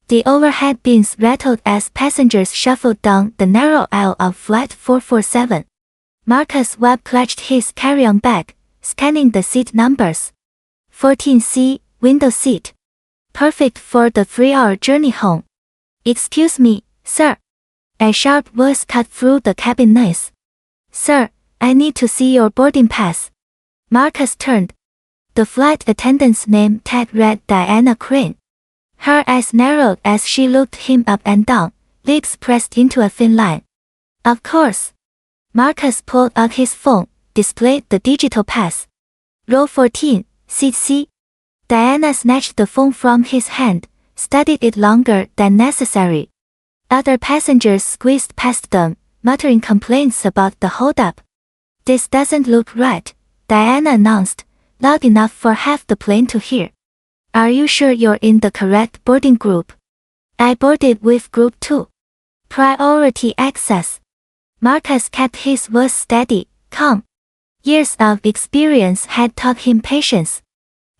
The overhead bins rattled as passengers shuffled down the narrow aisle of Flight 447. Marcus Webb clutched his carry-on bag, scanning the seat numbers. 14C, window seat. Perfect for the 3-hour journey home. Excuse me, sir. A sharp voice cut through the cabin noise. Sir, I need to see your boarding pass. Marcus turned. The flight attendant's name tag read Diana Crane. Her eyes narrowed as she looked him up and down, lips pressed into a thin line. Of course. Marcus pulled out his phone, displayed the digital pass. Row 14, seat C. Diana snatched the phone from his hand, studied it longer than necessary. Other passengers squeezed past them, muttering complaints about the holdup. This doesn't look right, Diana announced, loud enough for half the plane to hear. Are you sure you're in the correct boarding group? I boarded with Group 2. Priority access. Marcus kept his voice steady, calm. Years of experience had taught him patience.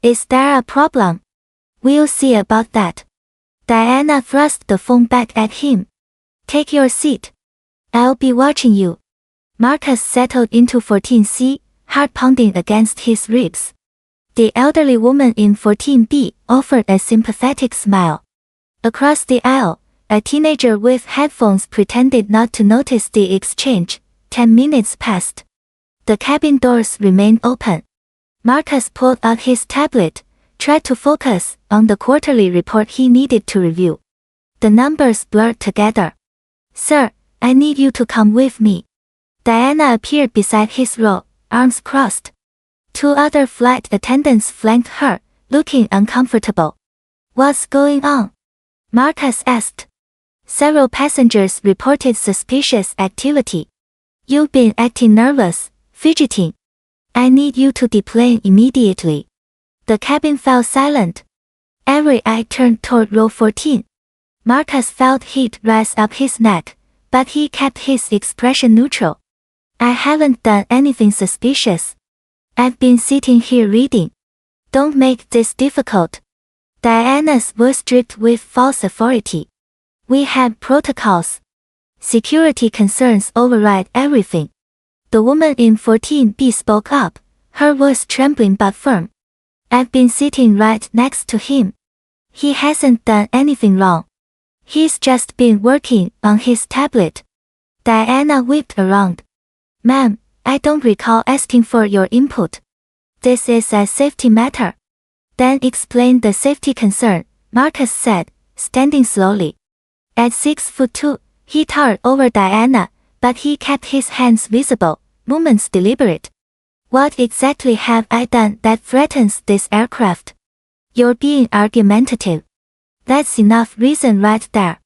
Is there a problem? We'll see about that. Diana thrust the phone back at him. Take your seat. I'll be watching you. Marcus settled into 14C, heart pounding against his ribs. The elderly woman in 14B offered a sympathetic smile. Across the aisle, a teenager with headphones pretended not to notice the exchange. 10 minutes passed. The cabin doors remained open. Marcus pulled out his tablet, tried to focus on the quarterly report he needed to review. The numbers blurred together. Sir, I need you to come with me. Diana appeared beside his row, arms crossed. 2 other flight attendants flanked her, looking uncomfortable. What's going on? Marcus asked. Several passengers reported suspicious activity. You've been acting nervous, fidgeting. I need you to deplane immediately. The cabin fell silent. Every eye turned toward row 14. Marcus felt heat rise up his neck, but he kept his expression neutral. I haven't done anything suspicious. I've been sitting here reading. Don't make this difficult. Diana's voice dripped with false authority. We have protocols. Security concerns override everything. The woman in 14B spoke up, her voice trembling but firm. I've been sitting right next to him. He hasn't done anything wrong. He's just been working on his tablet. Diana whipped around. Ma'am, I don't recall asking for your input. This is a safety matter. Then explain the safety concern, Marcus said, standing slowly. At 6'2", he towered over Diana, but he kept his hands visible, movements deliberate. What exactly have I done that threatens this aircraft? You're being argumentative. That's enough reason right there.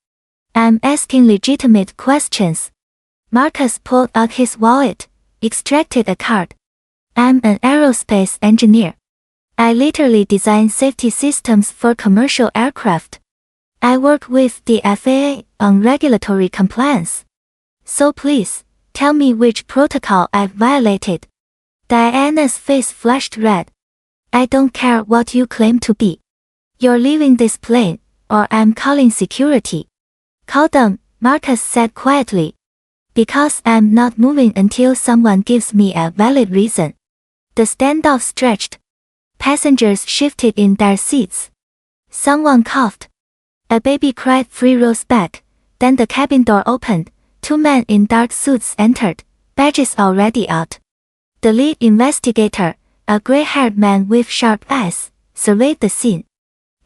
I'm asking legitimate questions. Marcus pulled out his wallet, extracted a card. I'm an aerospace engineer. I literally design safety systems for commercial aircraft. I work with the FAA on regulatory compliance. So please, tell me which protocol I've violated. Diana's face flushed red. I don't care what you claim to be. You're leaving this plane, or I'm calling security. Call them, Marcus said quietly. Because I'm not moving until someone gives me a valid reason. The standoff stretched. Passengers shifted in their seats. Someone coughed. A baby cried 3 rows back, then the cabin door opened, 2 men in dark suits entered, badges already out. The lead investigator, a gray-haired man with sharp eyes, surveyed the scene.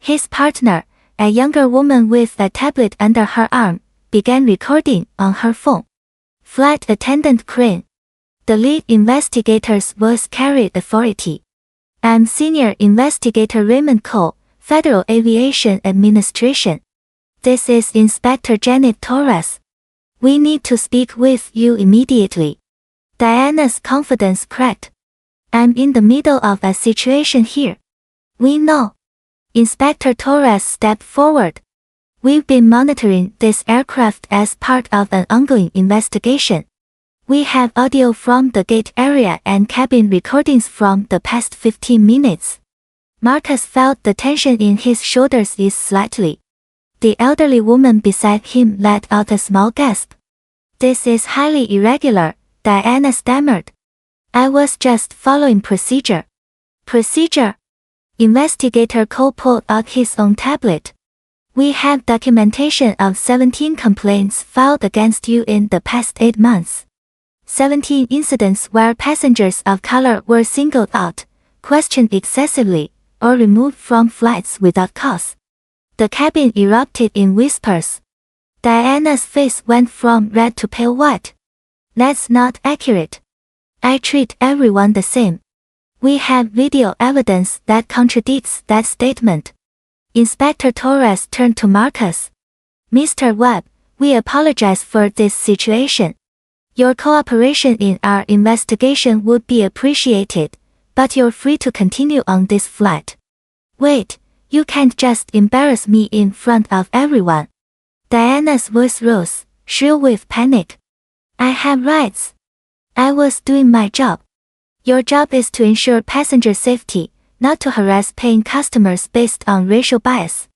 His partner, a younger woman with a tablet under her arm, began recording on her phone. Flight attendant Crane. The lead investigator's voice carried authority. I'm Senior Investigator Raymond Cole, Federal Aviation Administration. This is Inspector Janet Torres. We need to speak with you immediately. Diana's confidence cracked. I'm in the middle of a situation here. We know. Inspector Torres stepped forward. We've been monitoring this aircraft as part of an ongoing investigation. We have audio from the gate area and cabin recordings from the past 15 minutes. Marcus felt the tension in his shoulders ease slightly. The elderly woman beside him let out a small gasp. This is highly irregular, Diana stammered. I was just following procedure. Procedure? Investigator Cole pulled out his own tablet. We have documentation of 17 complaints filed against you in the past 8 months. 17 incidents where passengers of color were singled out, questioned excessively, or removed from flights without cause. The cabin erupted in whispers. Diana's face went from red to pale white. That's not accurate. I treat everyone the same. We have video evidence that contradicts that statement. Inspector Torres turned to Marcus. Mr. Webb, we apologize for this situation. Your cooperation in our investigation would be appreciated, but you're free to continue on this flight. Wait, you can't just embarrass me in front of everyone. Diana's voice rose, shrill with panic. I have rights. I was doing my job. Your job is to ensure passenger safety, not to harass paying customers based on racial bias.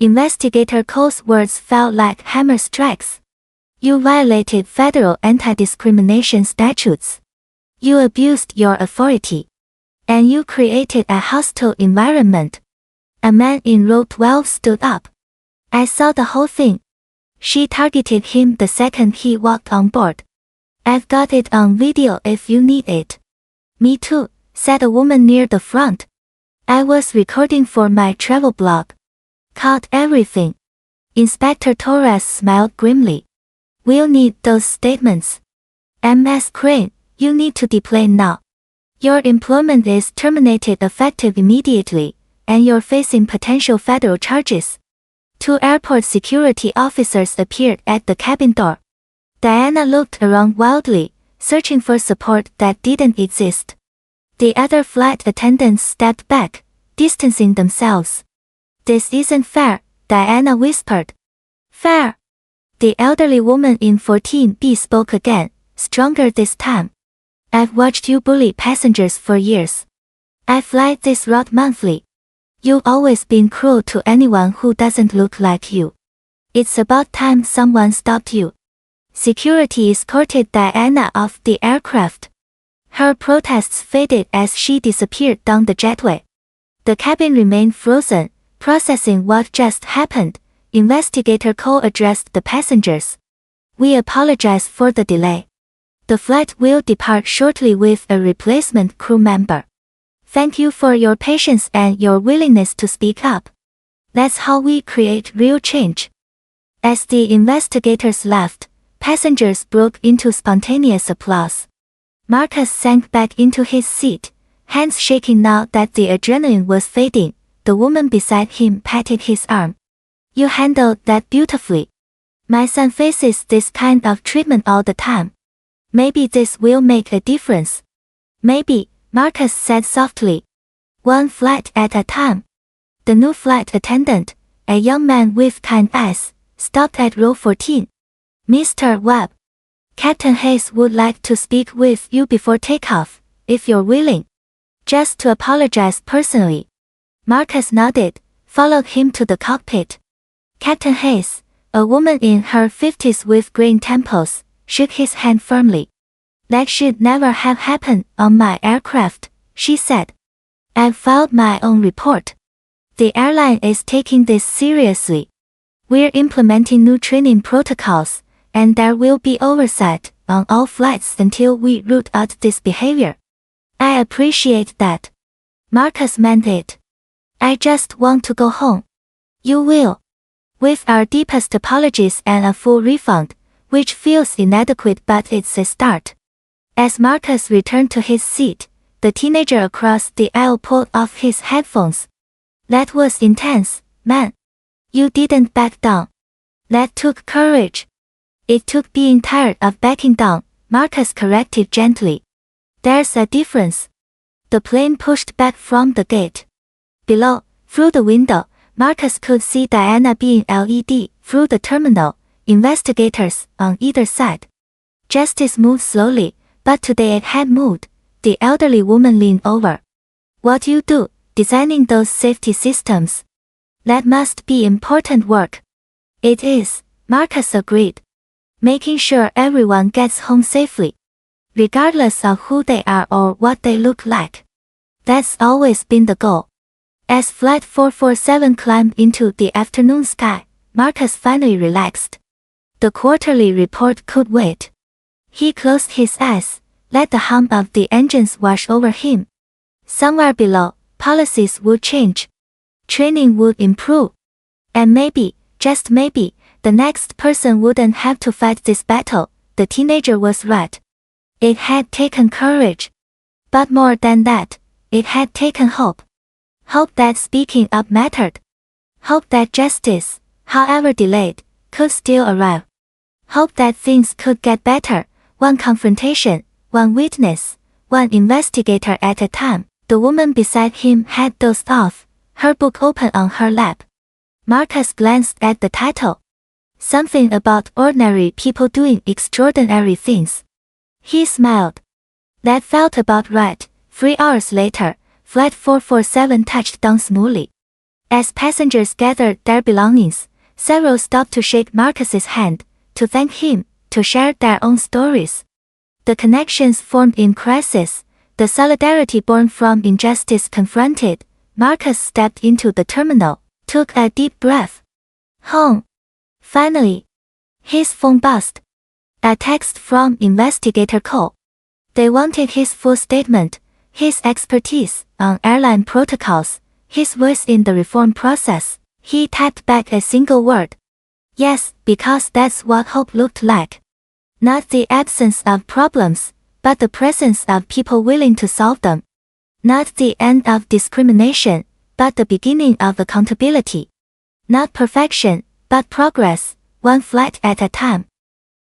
Investigator Cole's words felt like hammer strikes. You violated federal anti-discrimination statutes. You abused your authority. And you created a hostile environment. A man in row 12 stood up. I saw the whole thing. She targeted him the second he walked on board. I've got it on video if you need it. Me too, said a woman near the front. I was recording for my travel blog. Caught everything. Inspector Torres smiled grimly. We'll need those statements. Ms. Crane, you need to deplane now. Your employment is terminated effective immediately, and you're facing potential federal charges. 2 airport security officers appeared at the cabin door. Diana looked around wildly, searching for support that didn't exist. The other flight attendants stepped back, distancing themselves. This isn't fair, Diana whispered. Fair? The elderly woman in 14B spoke again, stronger this time. I've watched you bully passengers for years. I fly this route monthly. You've always been cruel to anyone who doesn't look like you. It's about time someone stopped you. Security escorted Diana off the aircraft. Her protests faded as she disappeared down the jetway. The cabin remained frozen, processing what just happened. Investigator Cole addressed the passengers. We apologize for the delay. The flight will depart shortly with a replacement crew member. Thank you for your patience and your willingness to speak up. That's how we create real change. As the investigators left, passengers broke into spontaneous applause. Marcus sank back into his seat, hands shaking now that the adrenaline was fading. The woman beside him patted his arm. You handled that beautifully. My son faces this kind of treatment all the time. Maybe this will make a difference. Maybe, Marcus said softly. One flight at a time. The new flight attendant, a young man with kind eyes, stopped at row 14. Mr. Webb. Captain Hayes would like to speak with you before takeoff, if you're willing. Just to apologize personally. Marcus nodded, followed him to the cockpit. Captain Hayes, a woman in her 50s with green temples, shook his hand firmly. That should never have happened on my aircraft, she said. I've filed my own report. The airline is taking this seriously. We're implementing new training protocols, and there will be oversight on all flights until we root out this behavior. I appreciate that. Marcus meant it. I just want to go home. You will. With our deepest apologies and a full refund, which feels inadequate but it's a start. As Marcus returned to his seat, the teenager across the aisle pulled off his headphones. That was intense, man. You didn't back down. That took courage. It took being tired of backing down, Marcus corrected gently. There's a difference. The plane pushed back from the gate. Below, through the window, Marcus could see Diana being led through the terminal, investigators on either side. Justice moved slowly, but today it had moved. The elderly woman leaned over. What you do, designing those safety systems? That must be important work. It is, Marcus agreed. Making sure everyone gets home safely, regardless of who they are or what they look like. That's always been the goal. As Flight 447 climbed into the afternoon sky, Marcus finally relaxed. The quarterly report could wait. He closed his eyes, let the hum of the engines wash over him. Somewhere below, policies would change. Training would improve. And maybe, just maybe, the next person wouldn't have to fight this battle. The teenager was right. It had taken courage. But more than that, it had taken hope. Hope that speaking up mattered. Hope that justice, however delayed, could still arrive. Hope that things could get better, one confrontation, one witness, one investigator at a time. The woman beside him had dozed off, her book open on her lap. Marcus glanced at the title. Something about ordinary people doing extraordinary things. He smiled. That felt about right. 3 hours later, Flight 447 touched down smoothly. As passengers gathered their belongings, several stopped to shake Marcus's hand, to thank him, to share their own stories. The connections formed in crisis, the solidarity born from injustice confronted. Marcus stepped into the terminal, took a deep breath. Home. Finally. His phone buzzed. A text from investigator call. They wanted his full statement, his expertise on airline protocols, his voice in the reform process. He typed back a single word. Yes, because that's what hope looked like. Not the absence of problems, but the presence of people willing to solve them. Not the end of discrimination, but the beginning of accountability. Not perfection, but progress, one flight at a time.